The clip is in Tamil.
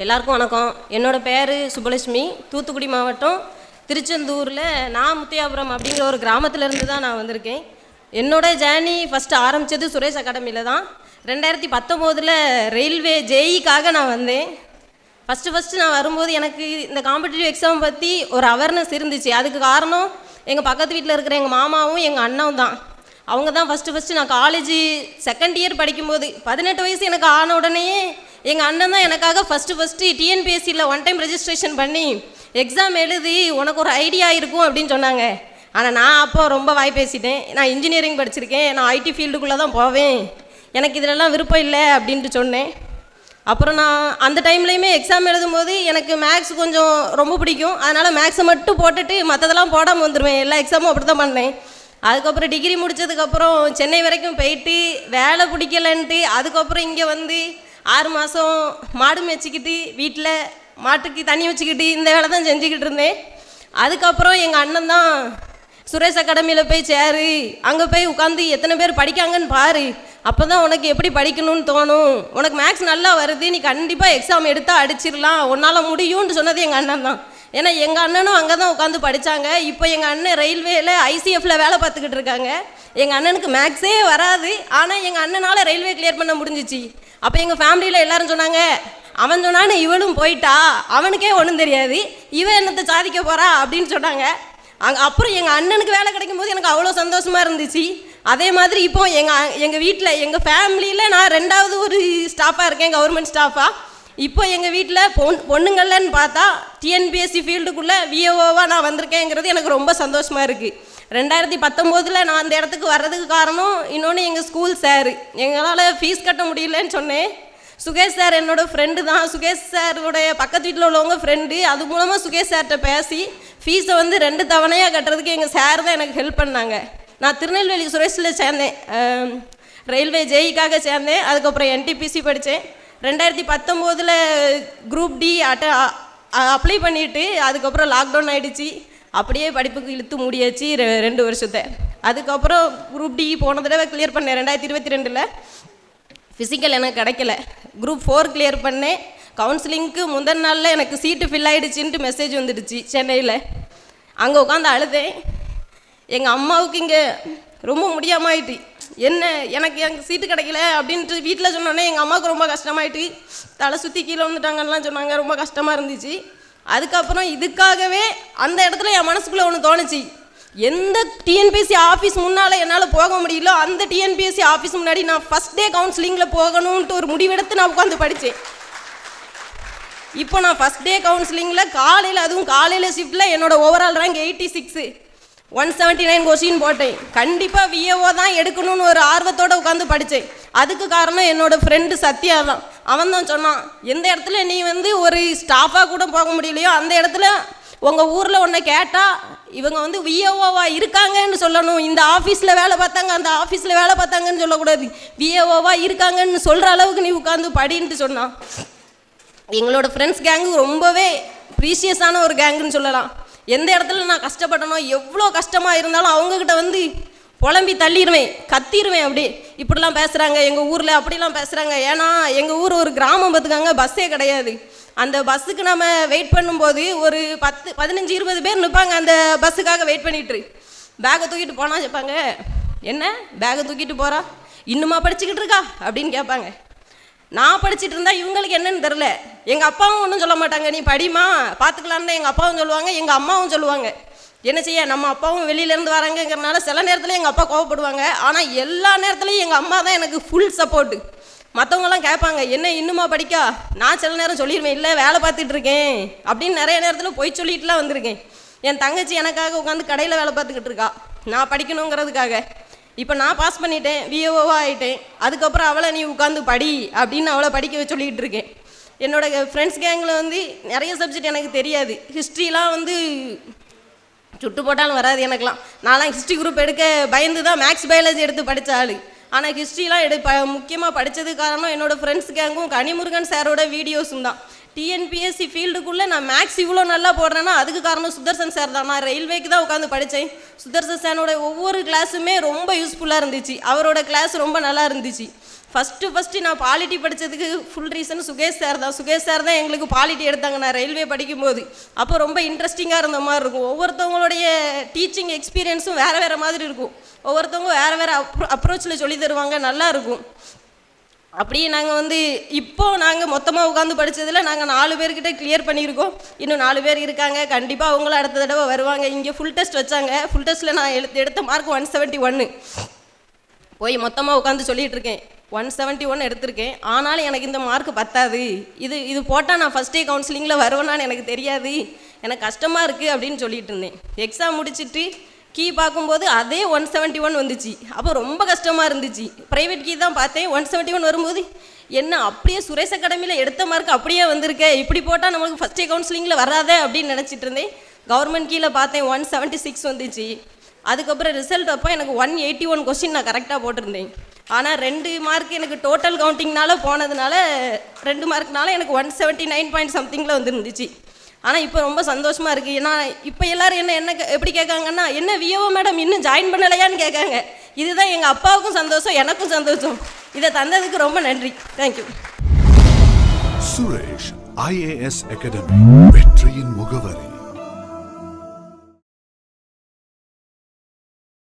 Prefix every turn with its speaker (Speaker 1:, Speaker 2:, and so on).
Speaker 1: எல்லாருக்கும் வணக்கம். என்னோட பேர் சுபலட்சுமி. தூத்துக்குடி மாவட்டம் திருச்செந்தூரில் நான் முத்தியாபுரம் அப்படிங்கிற ஒரு கிராமத்திலேருந்து தான் நான் வந்திருக்கேன். என்னோட ஜேர்னி ஃபஸ்ட்டு ஆரம்பித்தது சுரேஷ் அகாடமியில் தான். 2019 ரயில்வே ஜேஇக்காக நான் வந்தேன். ஃபஸ்ட்டு நான் வரும்போது எனக்கு இந்த காம்படிட்டிவ் எக்ஸாம் பற்றி ஒரு அவேர்னஸ் இருந்துச்சு. அதுக்கு காரணம் எங்கள் பக்கத்து வீட்டில் இருக்கிற எங்கள் மாமாவும் எங்கள் அண்ணாவும் தான். அவங்க தான் ஃபஸ்ட்டு நான் காலேஜ் செகண்ட் இயர் படிக்கும்போது 18 வயசு எனக்கு ஆன உடனேயே எங்கள் அண்ணன் தான் எனக்காக ஃபஸ்ட்டு டிஎன்பிஎஸ்சியில் 1 டைம் ரெஜிஸ்ட்ரேஷன் பண்ணி எக்ஸாம் எழுதி உனக்கு ஒரு ஐடியா இருக்கும் அப்படின்னு சொன்னாங்க. ஆனால் நான் அப்போ ரொம்ப வாய் பேசிட்டேன். நான் இன்ஜினியரிங் படிச்சிருக்கேன், நான் ஐடி ஃபீல்டுக்குள்ளே தான் போவேன், எனக்கு இதிலெல்லாம் விருப்பம் இல்லை அப்படின்ட்டு சொன்னேன். அப்புறம் நான் அந்த டைம்லேயுமே எக்ஸாம் எழுதும்போது எனக்கு மேக்ஸ் கொஞ்சம் ரொம்ப பிடிக்கும். அதனால் மேக்ஸை மட்டும் போட்டுட்டு மற்றதெல்லாம் போடாமல் வந்துடுவேன். எல்லா எக்ஸாமும் அப்படி தான் பண்ணேன். அதுக்கப்புறம் டிகிரி முடித்ததுக்கப்புறம் சென்னை வரைக்கும் போயிட்டு வேலை பிடிக்கலன்ட்டு அதுக்கப்புறம் இங்கே வந்து 6 மாதம் மாடு மேய்ச்சிக்கிட்டு வீட்டில் மாட்டுக்கு தண்ணி வச்சுக்கிட்டு இந்த வேலை தான் செஞ்சுக்கிட்டு இருந்தேன். அதுக்கப்புறம் எங்கள் அண்ணன் தான் சுரேஷ் அகாடமியில் போய் சேரு, அங்கே போய் உட்காந்து எத்தனை பேர் படிக்காங்கன்னு பாரு, அப்போ தான் உனக்கு எப்படி படிக்கணும்னு தோணும், உனக்கு மேக்ஸ் நல்லா வருது, நீ கண்டிப்பாக எக்ஸாம் எடுத்தால் அடிச்சிடலாம், உன்னால் முடியும்னு சொன்னது எங்கள் அண்ணன் தான். ஏன்னா எங்கள் அண்ணனும் அங்கே தான் உட்காந்து படித்தாங்க. இப்போ எங்கள் அண்ணன் ரயில்வேயில் ஐசிஎஃப்பில் வேலை பார்த்துக்கிட்டு இருக்காங்க. எங்கள் அண்ணனுக்கு மேக்ஸே வராது, ஆனால் எங்கள் அண்ணனால் ரயில்வே கிளியர் பண்ண முடிஞ்சிச்சு. அப்போ எங்கள் ஃபேமிலியில் எல்லோரும் சொன்னாங்க, அவன் சொன்னான்னு இவளும் போயிட்டா, அவனுக்கே ஒன்றும் தெரியாது, இவன் என்னத்தை சாதிக்க போகிறா அப்படின்னு சொன்னாங்க. அப்புறம் எங்கள் அண்ணனுக்கு வேலை கிடைக்கும் போது எனக்கு அவ்வளோ சந்தோஷமாக இருந்துச்சு. அதே மாதிரி இப்போ எங்கள் வீட்டில் எங்கள் ஃபேமிலியில் நான் 2வது ஒரு ஸ்டாஃபாக இருக்கேன், கவர்மெண்ட் ஸ்டாஃபாக. இப்போ எங்கள் வீட்டில் பொண்ணுங்கள்லன்னு பார்த்தா டிஎன்பிஎஸ்சி ஃபீல்டுக்குள்ளே விஏஓவாக நான் வந்திருக்கேங்கிறது எனக்கு ரொம்ப சந்தோஷமாக இருக்குது. 2019 நான் அந்த இடத்துக்கு வர்றதுக்கு காரணம் இன்னொன்று எங்கள் ஸ்கூல் சார். எங்களால் ஃபீஸ் கட்ட முடியலன்னு சொன்னேன். சுகேஷ் சார் என்னோடய ஃப்ரெண்டு தான். சுகேஷ் சாருடைய பக்கத்து வீட்டில் உள்ளவங்க ஃப்ரெண்டு. அது மூலமாக சுகேஷ் சார்கிட்ட பேசி ஃபீஸை வந்து 2 தவணையாக கட்டுறதுக்கு எங்கள் சார் தான் எனக்கு ஹெல்ப் பண்ணாங்க. நான் திருநெல்வேலி சுரேஷில் சேர்ந்தேன், ரயில்வே ஜேஇக்காக சேர்ந்தேன். அதுக்கப்புறம் என்டிபிசி படித்தேன். 2019 குரூப் டி அப்ளை பண்ணிவிட்டு அதுக்கப்புறம் லாக்டவுன் ஆகிடுச்சு. அப்படியே படிப்புக்கு இழுத்து மூடியாச்சு 2 வருஷத்தை. அதுக்கப்புறம் குரூப் டி போன தடவை கிளியர் பண்ணேன் 2022. ஃபிசிக்கல் எனக்கு கிடைக்கல. குரூப் 4 கிளியர் பண்ணேன். கவுன்சிலிங்க்கு முந்தின நாளில் எனக்கு சீட்டு ஃபில் ஆகிடுச்சின்ட்டு மெசேஜ் வந்துடுச்சு சென்னையில். அங்கே உட்காந்து அழுதேன். எங்கள் அம்மாவுக்கு இங்கே ரொம்ப முடியாமல் ஆயிட்டு, என்ன எனக்கு எங்கள் சீட்டு கிடைக்கல அப்படின்ட்டு வீட்டில் சொன்னோன்னே எங்கள் அம்மாவுக்கு ரொம்ப கஷ்டமாயிட்டு, தலை சுற்றி கீழே வந்துட்டாங்கலாம் சொன்னாங்க. ரொம்ப கஷ்டமாக இருந்துச்சு. அதுக்கப்புறம் இதுக்காகவே அந்த இடத்துல என் மனசுக்குள்ளே ஒன்று தோணுச்சு, எந்த டிஎன்பிஎஸ்சி ஆஃபீஸ் முன்னால் என்னால் போக முடியல அந்த டிஎன்பிஎஸ்சி ஆஃபீஸ் முன்னாடி நான் ஃபஸ்ட் டே கவுன்சிலிங்கில் போகணுன்ட்டு ஒரு முடிவெடுத்து நான் உட்காந்து படித்தேன். இப்போ நான் ஃபஸ்ட் டே கவுன்சிலிங்கில் காலையில், அதுவும் காலையில் ஷிஃப்ட்டில் என்னோட ஓவரால் ரேங்க் 86, 179 கொஸ்டின் போட்டேன். கண்டிப்பாக விஏஓ தான் எடுக்கணும்னு ஒரு ஆர்வத்தோடு உட்காந்து படித்தேன். அதுக்கு காரணம் என்னோடய ஃப்ரெண்டு சத்யா தான். அவன் தான் சொன்னான், எந்த இடத்துல நீ வந்து ஒரு ஸ்டாஃபாக கூட போக முடியலையோ அந்த இடத்துல உங்கள் ஊரில் ஒன்றை கேட்டால் இவங்க வந்து விஏஓவாக இருக்காங்கன்னு சொல்லணும், இந்த ஆஃபீஸில் வேலை பார்த்தாங்க அந்த ஆஃபீஸில் வேலை பார்த்தாங்கன்னு சொல்லக்கூடாது, விஏஓவாக இருக்காங்கன்னு சொல்கிற அளவுக்கு நீ உட்காந்து படின்ட்டு சொன்னான். எங்களோட ஃப்ரெண்ட்ஸ் கேங்கு ரொம்பவே ப்ரீஷியஸான ஒரு கேங்குன்னு சொல்லலாம். எந்த இடத்துல நான் கஷ்டப்பட்டனோ, எவ்வளோ கஷ்டமாக இருந்தாலும் அவங்கக்கிட்ட வந்து புலம்பி தள்ளிடுவேன், கத்திடுவேன். அப்படி இப்படிலாம் பேசுகிறாங்க எங்கள் ஊரில், அப்படிலாம் பேசுகிறாங்க. ஏன்னா எங்கள் ஊர் ஒரு கிராமம் பார்த்துக்காங்க, பஸ்ஸே கிடையாது. அந்த பஸ்ஸுக்கு நம்ம வெயிட் பண்ணும்போது ஒரு 10, 15, 20 பேர் நிற்பாங்க அந்த பஸ்ஸுக்காக வெயிட் பண்ணிட்டு. பேக்கை தூக்கிட்டு போனால் கேட்பாங்க, என்ன பேக்கை தூக்கிட்டு போகிறா, இன்னுமா படிச்சுக்கிட்டு இருக்கா அப்படின்னு கேட்பாங்க. நான் படிச்சுட்டு இருந்தால் இவங்களுக்கு என்னன்னு தெரில. எங்கள் அப்பாவும் ஒன்றும் சொல்ல மாட்டாங்க, நீ படிமா பார்த்துக்கலான்னு தான் எங்கள் அப்பாவும் சொல்லுவாங்க, எங்கள் அம்மாவும் சொல்லுவாங்க. என்ன செய்ய, நம்ம அப்பாவும் வெளியிலேருந்து வராங்கங்கிறனால சில நேரத்தில் எங்கள் அப்பா கோவப்படுவாங்க. ஆனால் எல்லா நேரத்துலையும் எங்கள் அம்மா தான் எனக்கு ஃபுல் சப்போர்ட்டு. மற்றவங்களாம் கேட்பாங்க, என்ன இன்னுமா படிக்கா, நான் சில நேரம் சொல்லிடுவேன், இல்லை வேலை பார்த்துட்டு இருக்கேன் அப்படின்னு நிறைய நேரத்தில் போய் சொல்லிட்டுலாம் வந்திருக்கேன். என் தங்கச்சி எனக்காக உட்காந்து கடையில் வேலை பார்த்துக்கிட்டு இருக்கா, நான் படிக்கணுங்கிறதுக்காக. இப்போ நான் பாஸ் பண்ணிட்டேன், விஏஓவாக ஆகிட்டேன். அதுக்கப்புறம் அவளை நீ உட்காந்து படி அப்படின்னு அவளை படிக்க சொல்லிக்கிட்டு இருக்கேன். என்னோடய ஃப்ரெண்ட்ஸ் கேங்கில் வந்து நிறைய சப்ஜெக்ட் எனக்கு தெரியாது. ஹிஸ்ட்ரிலாம் வந்து சுட்டு போட்டாலும் வராது எனக்குலாம். நான்லாம் ஹிஸ்ட்ரி குரூப் எடுக்க பயந்து தான் மேக்ஸ் பயாலஜி எடுத்து படித்த ஆள். ஆனால் ஹிஸ்ட்ரிலாம் முக்கியமாக படித்ததுக்கு காரணம் என்னோடய ஃப்ரெண்ட்ஸ் கேங்கும் கனிமுருகன் சாரோட வீடியோஸும் தான். டிஎன்பிஎஸ்சி ஃபீல்டுக்குள்ளே நான் மேக்ஸ் இவ்வளோ நல்லா போடுறேன்னா அதுக்கு காரணம் சுதர்சன் சார் தான். நான் ரயில்வேக்கு தான் உட்காந்து படித்தேன். சுதர்சன் சாரோட ஒவ்வொரு கிளாஸுமே ரொம்ப யூஸ்ஃபுல்லாக இருந்துச்சு. அவரோட கிளாஸ் ரொம்ப நல்லா இருந்துச்சு. ஃபஸ்ட்டு நான் பாலிட்டி படித்ததுக்கு ஃபுல் ரீசன் சுகேஷ் சார் தான். சுகேஷ் சார் தான் எங்களுக்கு பாலிட்டி எடுத்தாங்க நான் ரயில்வே படிக்கும்போது. அப்போ ரொம்ப இன்ட்ரெஸ்டிங்காக இருந்த மாதிரி இருக்கும். ஒவ்வொருத்தவங்களுடைய டீச்சிங் எக்ஸ்பீரியன்ஸும் வேறு மாதிரி இருக்கும். ஒவ்வொருத்தவங்க வேறு அப்ரோச்சில் சொல்லி தருவாங்க, நல்லாயிருக்கும். அப்படியே நாங்கள் இப்போது நாங்கள் மொத்தமாக உட்காந்து படித்ததில் நாங்கள் 4 பேர்கிட்ட கிளியர் பண்ணியிருக்கோம். இன்னும் 4 பேர் இருக்காங்க. கண்டிப்பாக அவங்களும் அடுத்த தடவை வருவாங்க. இங்கே ஃபுல் டெஸ்ட் வச்சாங்க. ஃபுல் டெஸ்ட்டில் நான் எடுத்த மார்க் 171. போய் மொத்தமாக உட்காந்து சொல்லிகிட்டு இருக்கேன் 171 எடுத்திருக்கேன். ஆனாலும் எனக்கு இந்த மார்க் பத்தாது. இது போட்டால் நான் ஃபஸ்ட்டே கவுன்சிலிங்கில் வருவேனான்னு எனக்கு தெரியாது, எனக்கு கஷ்டமாக இருக்குது அப்படின்னு சொல்லிட்டு இருந்தேன். எக்ஸாம் முடிச்சுட்டு கீ பார்க்கும்போது அதே 171 வந்துச்சு. அப்போ ரொம்ப கஷ்டமாக இருந்துச்சு. ப்ரைவேட் கீ தான் பார்த்தேன். 171 வரும்போது என்ன அப்படியே சுரேஷ் அகாடமியில் எடுத்த மார்க் அப்படியே வந்திருக்கே, இப்படி போட்டால் நம்மளுக்கு ஃபஸ்ட்டே கவுன்சிலிங்கில் வராதே அப்படின்னு நினச்சிட்டு இருந்தேன். கவர்மெண்ட் கீழே பார்த்தேன் 176 வந்துச்சு. அதுக்கப்புறம் ரிசல்ட் அப்போ எனக்கு 181 கொஸ்டின் நான் கரெக்டாக போட்டிருந்தேன். ஆனால் 2 மார்க் எனக்கு டோட்டல் கவுண்டிங்னால போனதுனால 2 மார்க்னால எனக்கு 179 பாயிண்ட் சம்திங்கில் வந்துருந்துச்சு. ஆனால் இப்போ ரொம்ப சந்தோஷமாக இருக்குது. ஏன்னா இப்போ எல்லோரும் என்ன எப்படி கேட்காங்கன்னா, என்ன விஓ மேடம் இன்னும் ஜாயின் பண்ணலையான்னு கேட்காங்க. இதுதான் எங்கள் அப்பாவுக்கும் சந்தோஷம், எனக்கும் சந்தோஷம். இதை தந்ததுக்கு ரொம்ப நன்றி. தேங்க்யூ.
Speaker 2: சுரேஷ் IAS அகாடமி, வெற்றியின் முகவரி.